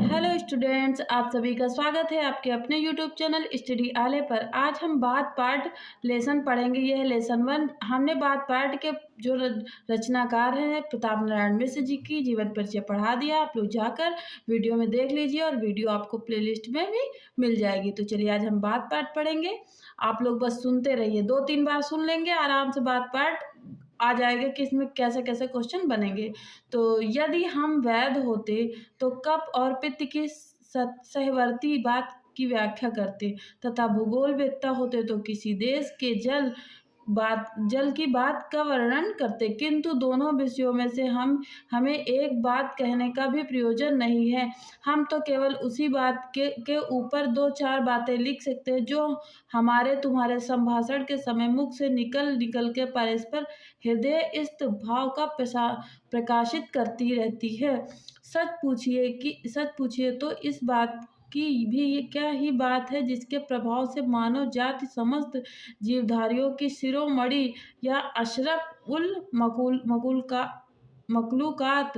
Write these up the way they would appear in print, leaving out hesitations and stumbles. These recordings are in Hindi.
हेलो स्टूडेंट्स, आप सभी का स्वागत है आपके अपने यूट्यूब चैनल स्टडी आले पर। आज हम बात पाठ लेसन पढ़ेंगे। यह है लेसन 1। हमने बात पाठ के जो रचनाकार हैं प्रताप नारायण मिश्र जी की जीवन परिचय पढ़ा दिया। आप लोग जाकर वीडियो में देख लीजिए और वीडियो आपको प्लेलिस्ट में भी मिल जाएगी। तो चलिए आज हम बात पाठ पढ़ेंगे। आप लोग बस सुनते रहिए, 2-3 बार सुन लेंगे आराम से बात पाठ आ जाएगा कि इसमें कैसे कैसे क्वेश्चन बनेंगे। तो यदि हम वैध होते तो कफ और पित्त की सहवर्ती बात की व्याख्या करते, तथा भूगोलवेत्ता होते तो किसी देश के जल की बात का वर्णन करते। किंतु दोनों विषयों में से हमें एक बात कहने का भी प्रयोजन नहीं है। हम तो केवल उसी बात के ऊपर 2-4 बातें लिख सकते हैं जो हमारे तुम्हारे संभाषण के समय मुख से निकल के परस्पर हृदयस्थ भाव का प्रकाशित करती रहती है। सच पूछिए तो इस बात की भी क्या ही बात है जिसके प्रभाव से मानव जाति समस्त जीवधारियों की शिरोमणि या अशरफ उल मखलूकात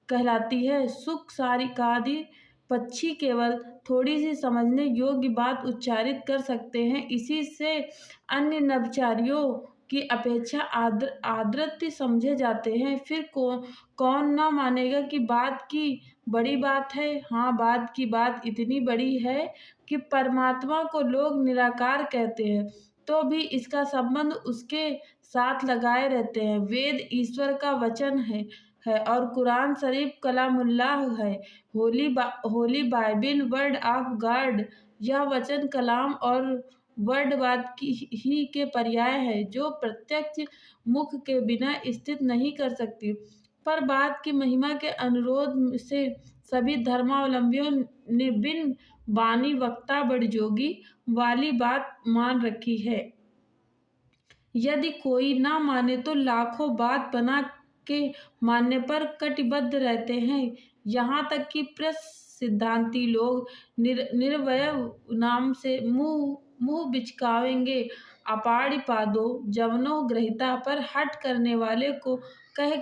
कहलाती है। सुख सारिकादि पक्षी केवल थोड़ी सी समझने योग्य बात उच्चारित कर सकते हैं, इसी से अन्य नभचारियों की अपेक्षा आदृत्य समझे जाते हैं। फिर कौन ना मानेगा कि बात की बड़ी बात है। हाँ, बात की बात इतनी बड़ी है कि परमात्मा को लोग निराकार कहते हैं तो भी इसका संबंध उसके साथ लगाए रहते हैं। वेद ईश्वर का वचन है और कुरान शरीफ कलामुल्लाह है। Holi Bible word of God, यह वचन कलाम और वर्डवाद ही के पर्याय है जो प्रत्यक्ष मुख के बिना स्थित नहीं कर सकती। पर बात की महिमा के अनुरोध से सभी धर्मावलंबियों ने बिन बानी वक्ता बड़ जोगी वाली बात मान रखी है। यदि कोई ना माने तो लाखों बात बना के मानने पर कटिबद्ध रहते हैं। यहाँ तक कि सिद्धांती लोग निर्वयव नाम से मुंह बिचकावेंगे। अपाढ़ी पादो जवनो ग्रहिता पर हट करने वाले को कह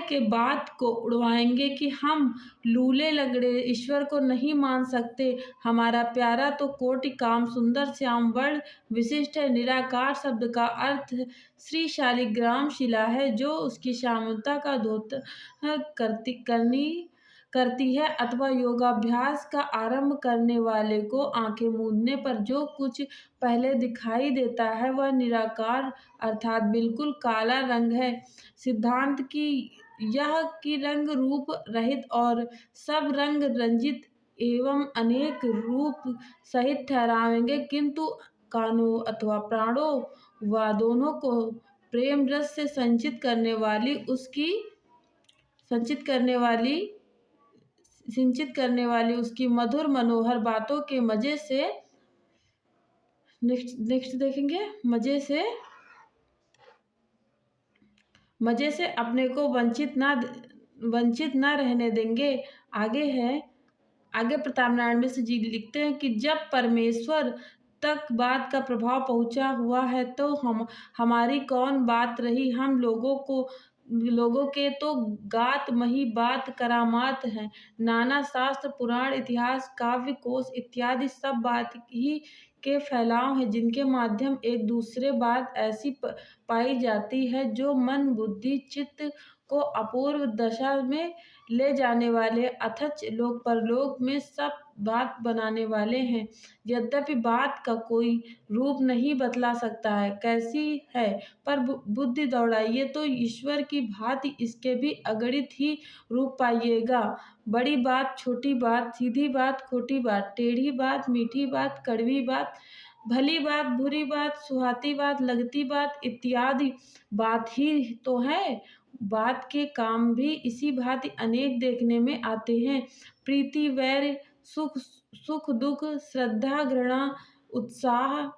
के बात को उड़वाएंगे कि हम लूले लगड़े ईश्वर को नहीं मान सकते। हमारा प्यारा तो कोटि काम सुंदर श्याम वर्ण विशिष्ट है। निराकार शब्द का अर्थ श्री शालिग्राम शिला है जो उसकी श्यामलता का द्योतन करती है, अथवा योगाभ्यास का आरंभ करने वाले को आंखें मूंदने पर जो कुछ पहले दिखाई देता है वह निराकार अर्थात बिल्कुल काला रंग है। सिद्धांत की यह कि रंग रूप रहित और सब रंग रंजित एवं अनेक रूप सहित ठहरावेंगे, किंतु कानों अथवा प्राणों व दोनों को प्रेम रस से सिंचित करने वाली उसकी मधुर मनोहर बातों के मजे से नेक्स्ट देखेंगे। मजे से अपने को वंचित ना रहने देंगे। आगे प्रताप नारायण मिश्र जी लिखते हैं कि जब परमेश्वर तक बात का प्रभाव पहुंचा हुआ है तो हमारी कौन बात रही। हम लोगों के तो गात मही बात करामात हैं। नाना शास्त्र पुराण इतिहास काव्य कोश इत्यादि सब बात ही के फैलाव हैं जिनके माध्यम एक दूसरे बात ऐसी पाई जाती है जो मन बुद्धि चित्त को अपूर्व दशा में ले जाने वाले अथच लोक परलोक में सब बात बनाने वाले हैं। यद्यपि बात का कोई रूप नहीं बतला सकता है कैसी है, पर बुद्धि दौड़ाइए तो ईश्वर की भांति इसके भी अगणित ही रूप पाइएगा। बड़ी बात छोटी बात, सीधी बात खोटी बात, टेढ़ी बात मीठी बात, कड़वी बात, भली बात बुरी बात, सुहाती बात लगती बात इत्यादि बात ही तो है। बात के काम भी इसी भांति अनेक देखने में आते हैं। प्रीति वैर सुख दुख श्रद्धा घृणा उत्साह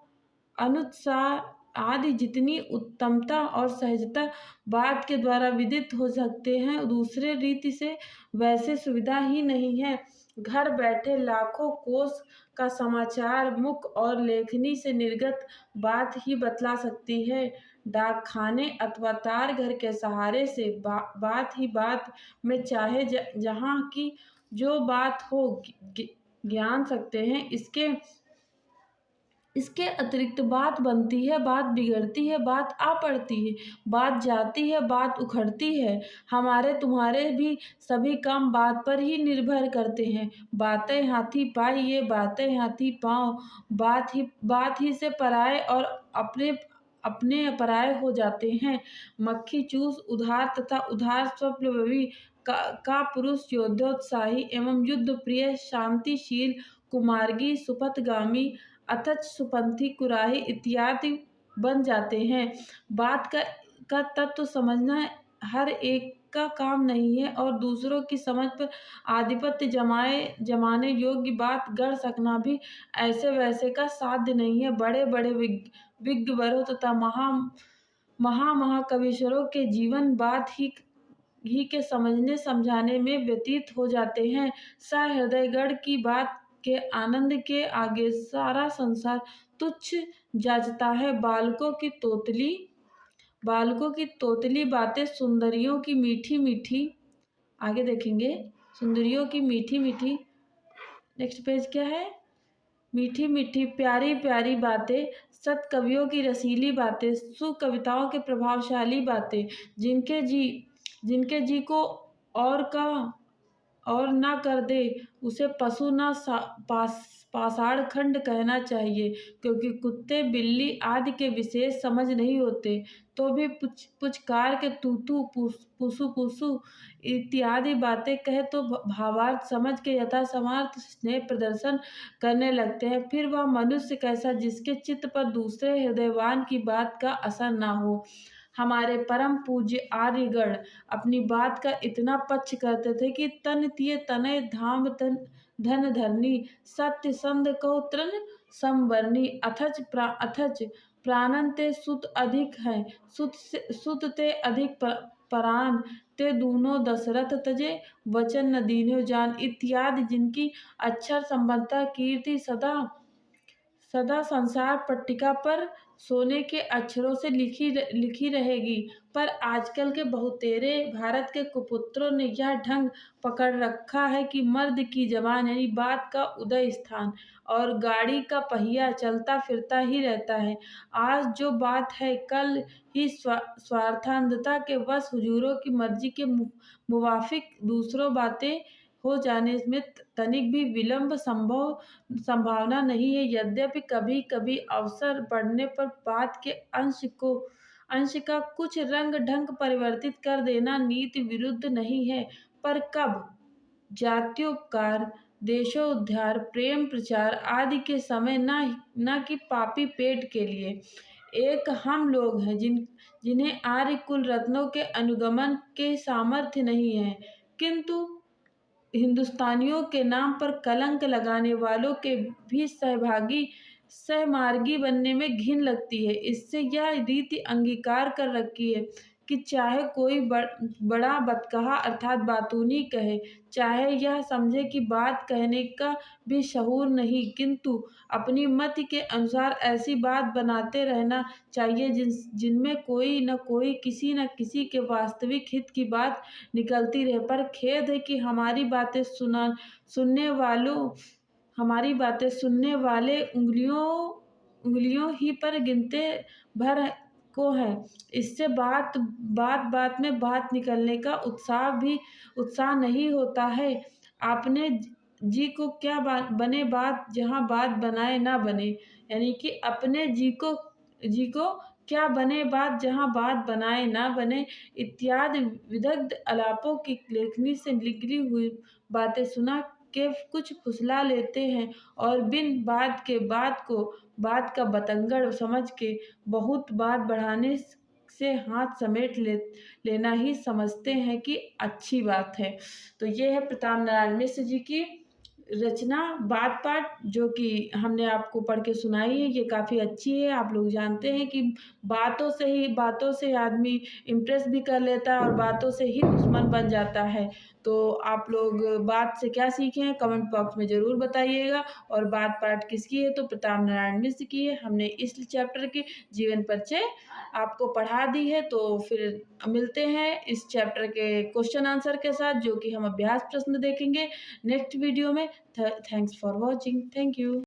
अनुत्साह आदि जितनी उत्तमता और सहजता बात के द्वारा विदित हो सकते हैं दूसरे रीति से वैसे सुविधा ही नहीं है। घर बैठे लाखों कोश का समाचार मुख और लेखनी से निर्गत बात ही बतला सकती है। डाक खाने अथवा तार घर के सहारे से बात ही बात में चाहे जहाँ की जो बात हो ज्ञान सकते हैं। इसके अतिरिक्त बात बनती है, बात बिगड़ती है, बात आ पड़ती है, बात जाती है, बात उखड़ती है। हमारे तुम्हारे भी सभी काम बात पर ही निर्भर करते हैं। बातें हाथी पाई, ये बातें हाथी पाँव। बात ही से पराए और अपने अपने पराए हो जाते हैं। मक्खी चूस उधार तथा उधार स्वप्नवती का पुरुष योद्धोत्साही एवं युद्ध प्रिय शांतिशील कुमार्गी सुपथगामी अथच सुपंथी कुराही इत्यादि बन जाते हैं। बात का तत्व समझना हर एक का काम नहीं है और दूसरों की समझ पर आधिपत्य जमाने योग्य बात गढ़ सकना भी ऐसे वैसे का साध्य नहीं है। बड़े बड़े विज्ञवरों तथा महाकविश्वरों के जीवन बात ही के समझने समझाने में व्यतीत हो जाते हैं। सहृदयगढ़ की बात के आनंद के आगे सारा संसार तुच्छ जाचता है। बालकों की तोतली बातें सुंदरियों की मीठी मीठी, आगे देखेंगे, सुंदरियों की मीठी मीठी, नेक्स्ट पेज क्या है, मीठी मीठी प्यारी प्यारी बातें, सत कवियों की रसीली बातें, सुकविताओं के प्रभावशाली बातें, जिनके जी को और ना कर दे उसे पशु ना पाषाण खंड कहना चाहिए, क्योंकि कुत्ते बिल्ली आदि के विशेष समझ नहीं होते तो भी पुचकार के तूतू पुसु पुसु इत्यादि बातें कहे तो भावार्थ समझ के यथासमर्थ स्नेह प्रदर्शन करने लगते हैं। फिर वह मनुष्य कैसा जिसके चित्त पर दूसरे हृदयवान की बात का असर ना हो। हमारे परम पूज्य आर्यगण अपनी बात का इतना पक्ष करते थे कि तन तिय तनय धाम धन धरनी सत्य संध कहो तृण संवरनी अथच प्राणन ते सुत अधिक है सुत ते अधिक परान ते दूनो दशरथ तजे वचन न दीन्यो जान इत्यादि, जिनकी अक्षर संबंधता कीर्ति सदा संसार पट्टिका पर सोने के अक्षरों से लिखी रहेगी। पर आजकल के बहुतेरे भारत के कुपुत्रों ने यह ढंग पकड़ रखा है कि मर्द की जबान यानी बात का उदय स्थान और गाड़ी का पहिया चलता फिरता ही रहता है। आज जो बात है कल ही स्वार्थांधता के वश हुजूरों की मर्जी के मुवाफिक दूसरों बातें हो जाने में तनिक भी विलंब संभावना नहीं है। यद्यपि कभी कभी अवसर पड़ने पर बात के अंश का कुछ रंग ढंग परिवर्तित कर देना नीति विरुद्ध नहीं है, पर कब जात्योपकार देशोद्धार प्रेम प्रचार आदि के समय न कि पापी पेट के लिए। एक हम लोग हैं जिन्हें आर्य कुल रत्नों के अनुगमन के सामर्थ्य नहीं है, किंतु हिंदुस्तानियों के नाम पर कलंक लगाने वालों के भी सहमार्गी बनने में घिन लगती है। इससे यह रीति अंगीकार कर रखी है कि चाहे कोई बड़ा बदकहा अर्थात बातूनी कहे, चाहे यह समझे कि बात कहने का भी शऊर नहीं, किंतु अपनी मत के अनुसार ऐसी बात बनाते रहना चाहिए जिनमें कोई न कोई किसी न किसी के वास्तविक हित की बात निकलती रहे। पर खेद है कि हमारी बातें सुनने वाले उंगलियों ही पर गिनते भर को है। इससे बात में बात निकलने का उत्साह नहीं होता है। आपने जी को क्या बने बात जहाँ बात बनाए ना बने, यानी कि अपने जी को क्या बने बात जहाँ बात बनाए ना बने इत्यादि विदग्ध अलापों की लेखनी से निकली हुई बातें सुना के कुछ फुसला लेते हैं और बिन बात के बात का बतंगड़ समझ के बहुत बात बढ़ाने से हाथ समेट लेना ही समझते हैं कि अच्छी बात है। तो ये है प्रताप नारायण मिश्र जी की रचना बात पाठ, जो कि हमने आपको पढ़ के सुनाई है। ये काफ़ी अच्छी है। आप लोग जानते हैं कि बातों से आदमी इम्प्रेस भी कर लेता है और बातों से ही दुश्मन बन जाता है। तो आप लोग बात से क्या सीखे हैं कमेंट बॉक्स में ज़रूर बताइएगा। और बात पाठ किसकी है, तो प्रताप नारायण मिश्र की है। हमने इस चैप्टर की जीवन परिचय आपको पढ़ा दी है। तो फिर मिलते हैं इस चैप्टर के क्वेश्चन आंसर के साथ, जो कि हम अभ्यास प्रश्न देखेंगे नेक्स्ट वीडियो में। Thanks for watching. Thank you.